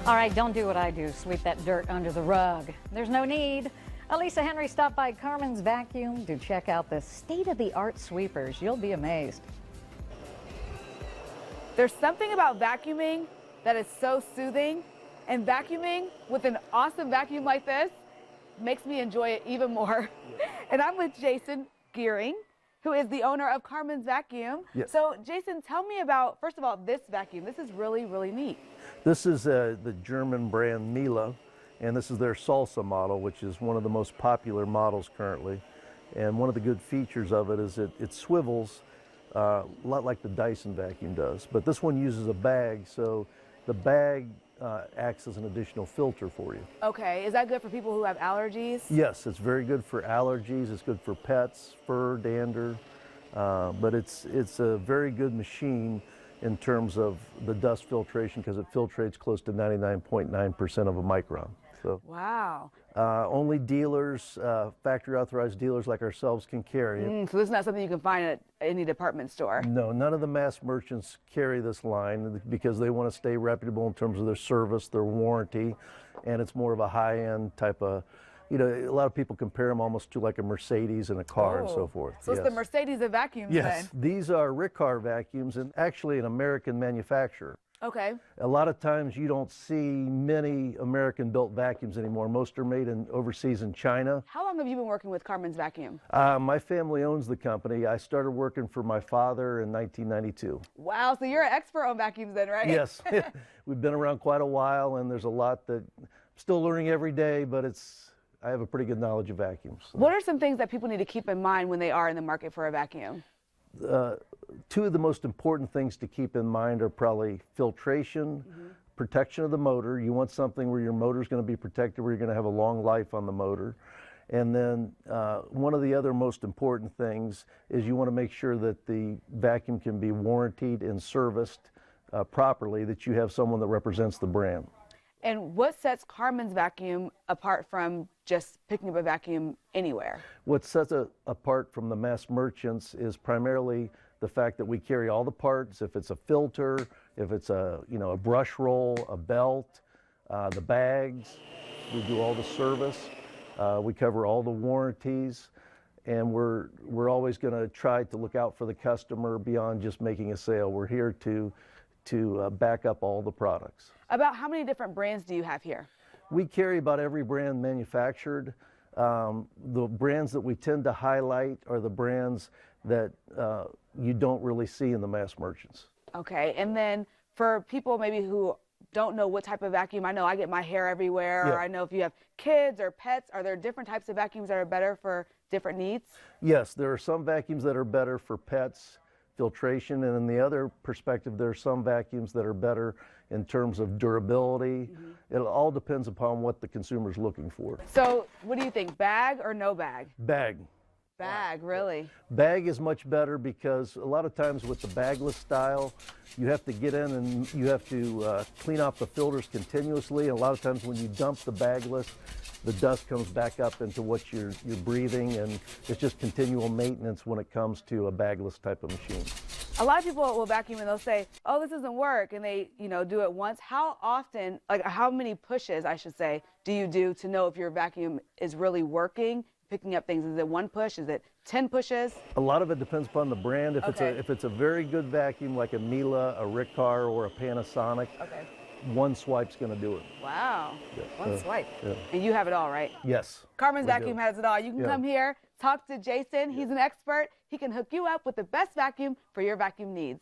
All right, don't do what I do, sweep that dirt under the rug. There's no need. Elisa Henry stopped by Carmen's Vacuum to check out the state-of-the-art sweepers. You'll be amazed. There's something about vacuuming that is so soothing, and vacuuming with an awesome vacuum like this makes me enjoy it even more. And I'm with Jason Gearing, who is the owner of Carmen's Vacuum. Yes. So Jason, tell me about, first of all, this vacuum. This is really, really neat. This is the German brand Miele, and this is their Salsa model, which is one of the most popular models currently. And one of the good features of it is it swivels a lot like the Dyson vacuum does. But this one uses a bag, so the bag acts as an additional filter for you. Okay, is that good for people who have allergies? Yes, it's very good for allergies. It's good for pets, fur, dander. But it's a very good machine in terms of the dust filtration because it filtrates close to 99.9% of a micron. So, wow. Only dealers, factory authorized dealers like ourselves can carry it. So this is not something you can find at any department store? No, none of the mass merchants carry this line because they want to stay reputable in terms of their service, their warranty, and it's more of a high-end type of, you know, a lot of people compare them almost to like a Mercedes and a car and so forth. So it's the Mercedes of vacuums Yes, then? these are Riccar vacuums and actually an American manufacturer. Okay. A lot of times you don't see many American-built vacuums anymore. Most are made overseas in China. How long have you been working with Carmen's Vacuum? My family owns the company. I started working for my father in 1992. Wow, so you're an expert on vacuums then, right? Yes. We've been around quite a while, and there's a lot that I'm still learning every day, but I have a pretty good knowledge of vacuums. So. What are some things that people need to keep in mind when they are in the market for a vacuum? Two of the most important things to keep in mind are probably filtration, protection of the motor. You want something where your motor is going to be protected, where you're going to have a long life on the motor. And then one of the other most important things is you want to make sure that the vacuum can be warranted and serviced properly, that you have someone that represents the brand. And what sets Carmen's Vacuum apart from just picking up a vacuum anywhere? What sets it apart from the mass merchants is primarily the fact that we carry all the parts. If it's a filter, if it's a brush roll, a belt, the bags, we do all the service. We cover all the warranties, and we're always going to try to look out for the customer beyond just making a sale. We're here to back up all the products. About how many different brands do you have here? We carry about every brand manufactured. The brands that we tend to highlight are the brands that you don't really see in the mass merchants. Okay, and then for people maybe who don't know what type of vacuum, I know I get my hair everywhere, or I know if you have kids or pets, are there different types of vacuums that are better for different needs? Yes, there are some vacuums that are better for pets, filtration, and in the other perspective, there are some vacuums that are better in terms of durability. It all depends upon what the consumer is looking for. So what do you think, bag or no bag? Bag. Bag, really? Bag is much better because a lot of times with the bagless style, you have to get in and you have to clean off the filters continuously. And a lot of times when you dump the bagless, the dust comes back up into what you're breathing, and it's just continual maintenance when it comes to a bagless type of machine. A lot of people will vacuum and they'll say, oh, this doesn't work, and they do it once. How often, like how many pushes, I should say, do you do to know if your vacuum is really working, picking up things? Is it one push? Is it 10 pushes? A lot of it depends upon the brand. If it's a very good vacuum like a Miele, a Riccar, or a Panasonic, one swipe's going to do it. Wow. Yeah. One swipe. Yeah. And you have it all, right? Yes. Carmen's Vacuum has it all. You can come here, talk to Jason. He's an expert. He can hook you up with the best vacuum for your vacuum needs.